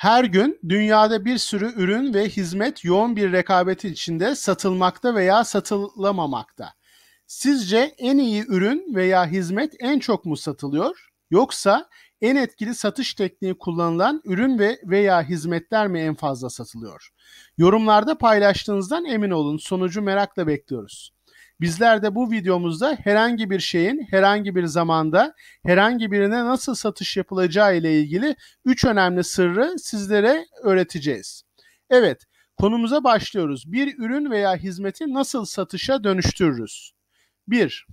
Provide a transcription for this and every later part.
Her gün dünyada bir sürü ürün ve hizmet yoğun bir rekabeti içinde satılmakta veya satılamamakta. Sizce en iyi ürün veya hizmet en çok mu satılıyor? Yoksa en etkili satış tekniği kullanılan ürün ve veya hizmetler mi en fazla satılıyor? Yorumlarda paylaştığınızdan emin olun. Sonucu merakla bekliyoruz. Bizler de bu videomuzda herhangi bir şeyin herhangi bir zamanda herhangi birine nasıl satış yapılacağı ile ilgili 3 önemli sırrı sizlere öğreteceğiz. Evet, konumuza başlıyoruz. Bir ürün veya hizmeti nasıl satışa dönüştürürüz? 1.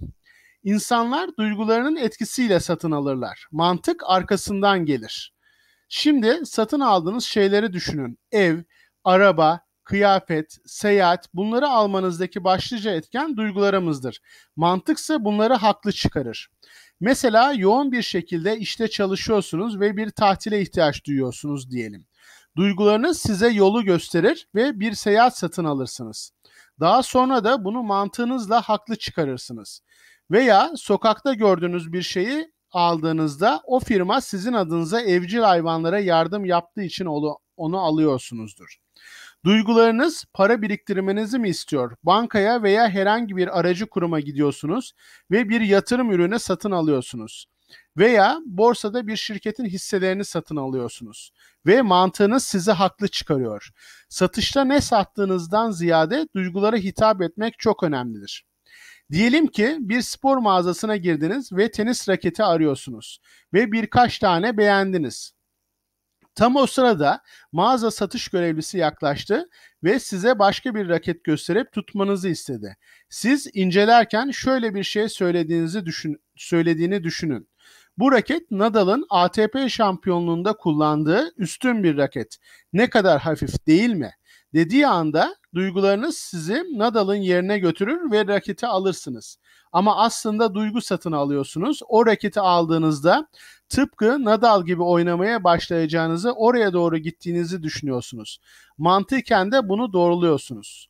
İnsanlar duygularının etkisiyle satın alırlar. Mantık arkasından gelir. Şimdi satın aldığınız şeyleri düşünün. Ev, araba, kıyafet, seyahat, bunları almanızdaki başlıca etken duygularımızdır. Mantıksa bunları haklı çıkarır. Mesela yoğun bir şekilde işte çalışıyorsunuz ve bir tatile ihtiyaç duyuyorsunuz diyelim. Duygularınız size yolu gösterir ve bir seyahat satın alırsınız. Daha sonra da bunu mantığınızla haklı çıkarırsınız. Veya sokakta gördüğünüz bir şeyi aldığınızda o firma sizin adınıza evcil hayvanlara yardım yaptığı için onu alıyorsunuzdur. Duygularınız para biriktirmenizi mi istiyor? Bankaya veya herhangi bir aracı kuruma gidiyorsunuz ve bir yatırım ürünü satın alıyorsunuz. Veya borsada bir şirketin hisselerini satın alıyorsunuz. Ve mantığınız sizi haklı çıkarıyor. Satışta ne sattığınızdan ziyade duygulara hitap etmek çok önemlidir. Diyelim ki bir spor mağazasına girdiniz ve tenis raketi arıyorsunuz ve birkaç tane beğendiniz. Tam o sırada mağaza satış görevlisi yaklaştı ve size başka bir raket gösterip tutmanızı istedi. Siz incelerken şöyle bir şey söylediğini düşünün. Bu raket Nadal'ın ATP şampiyonluğunda kullandığı üstün bir raket. Ne kadar hafif değil mi? Dediği anda duygularınız sizi Nadal'ın yerine götürür ve raketi alırsınız. Ama aslında duygu satın alıyorsunuz. O raketi aldığınızda tıpkı Nadal gibi oynamaya başlayacağınızı, oraya doğru gittiğinizi düşünüyorsunuz. Mantıken de bunu doğruluyorsunuz.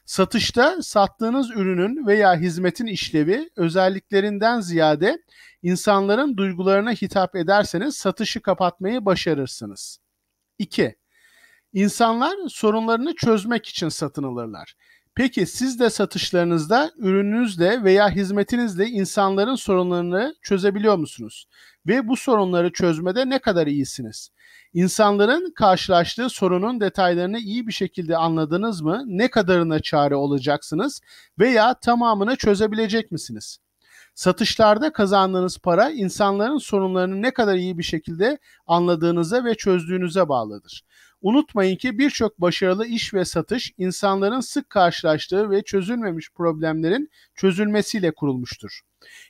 Satışta sattığınız ürünün veya hizmetin işlevi, özelliklerinden ziyade insanların duygularına hitap ederseniz satışı kapatmayı başarırsınız. 2. İnsanlar sorunlarını çözmek için satın alırlar. Peki siz de satışlarınızda ürününüzle veya hizmetinizle insanların sorunlarını çözebiliyor musunuz? Ve bu sorunları çözmede ne kadar iyisiniz? İnsanların karşılaştığı sorunun detaylarını iyi bir şekilde anladınız mı? Ne kadarına çare olacaksınız veya tamamını çözebilecek misiniz? Satışlarda kazandığınız para insanların sorunlarını ne kadar iyi bir şekilde anladığınıza ve çözdüğünüze bağlıdır. Unutmayın ki birçok başarılı iş ve satış insanların sık karşılaştığı ve çözülmemiş problemlerin çözülmesiyle kurulmuştur.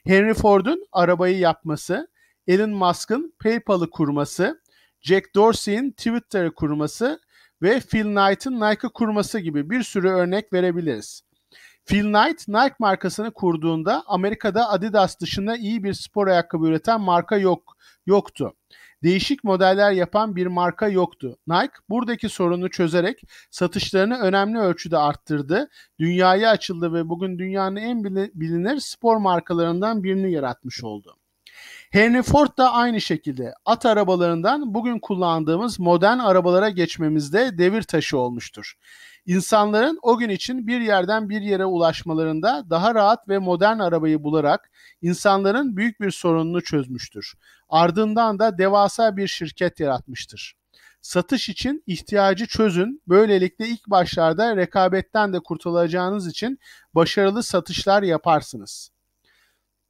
Henry Ford'un arabayı yapması, Elon Musk'ın PayPal'ı kurması, Jack Dorsey'in Twitter'ı kurması ve Phil Knight'ın Nike'ı kurması gibi bir sürü örnek verebiliriz. Phil Knight, Nike markasını kurduğunda Amerika'da Adidas dışında iyi bir spor ayakkabı üreten marka yoktu. Değişik modeller yapan bir marka yoktu. Nike buradaki sorunu çözerek satışlarını önemli ölçüde arttırdı, dünyaya açıldı ve bugün dünyanın en bilinir spor markalarından birini yaratmış oldu. Henry Ford da aynı şekilde at arabalarından bugün kullandığımız modern arabalara geçmemizde devir taşı olmuştur. İnsanların o gün için bir yerden bir yere ulaşmalarında daha rahat ve modern arabayı bularak insanların büyük bir sorununu çözmüştür. Ardından da devasa bir şirket yaratmıştır. Satış için ihtiyacı çözün. Böylelikle ilk başlarda rekabetten de kurtulacağınız için başarılı satışlar yaparsınız.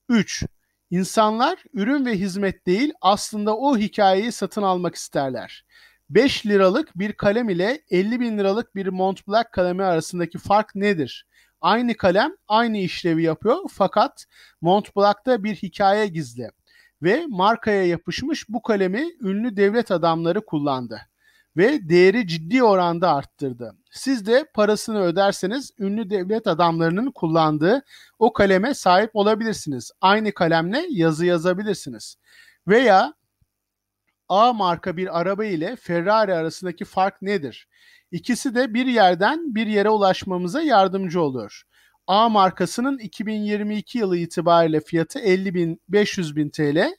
3. İnsanlar ürün ve hizmet değil aslında o hikayeyi satın almak isterler. 5 liralık bir kalem ile 50 bin liralık bir Montblanc kalemi arasındaki fark nedir? Aynı kalem aynı işlevi yapıyor fakat Montblanc'ta bir hikaye gizli ve markaya yapışmış bu kalemi ünlü devlet adamları kullandı ve değeri ciddi oranda arttırdı. Siz de parasını öderseniz ünlü devlet adamlarının kullandığı o kaleme sahip olabilirsiniz. Aynı kalemle yazı yazabilirsiniz. Veya A marka bir araba ile Ferrari arasındaki fark nedir? İkisi de bir yerden bir yere ulaşmamıza yardımcı oluyor. A markasının 2022 yılı itibariyle fiyatı 50 bin, 500 bin TL.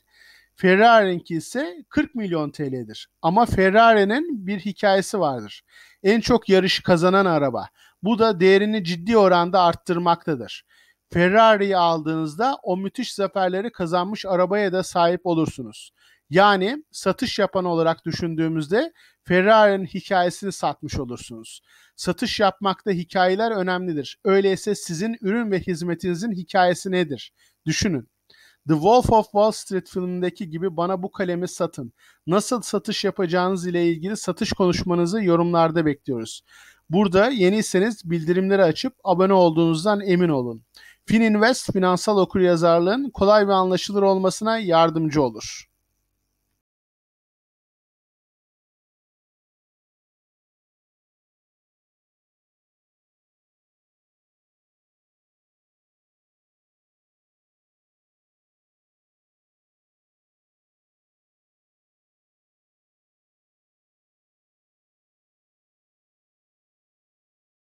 Ferrari'ninki ise 40 milyon TL'dir. Ama Ferrari'nin bir hikayesi vardır. En çok yarışı kazanan araba. Bu da değerini ciddi oranda arttırmaktadır. Ferrari'yi aldığınızda o müthiş zaferleri kazanmış arabaya da sahip olursunuz. Yani satış yapan olarak düşündüğümüzde Ferrari'nin hikayesini satmış olursunuz. Satış yapmakta hikayeler önemlidir. Öyleyse sizin ürün ve hizmetinizin hikayesi nedir? Düşünün. The Wolf of Wall Street filmindeki gibi bana bu kalemi satın. Nasıl satış yapacağınız ile ilgili satış konuşmanızı yorumlarda bekliyoruz. Burada yeniyseniz bildirimleri açıp abone olduğunuzdan emin olun. FinInvest finansal okuryazarlığın kolay ve anlaşılır olmasına yardımcı olur.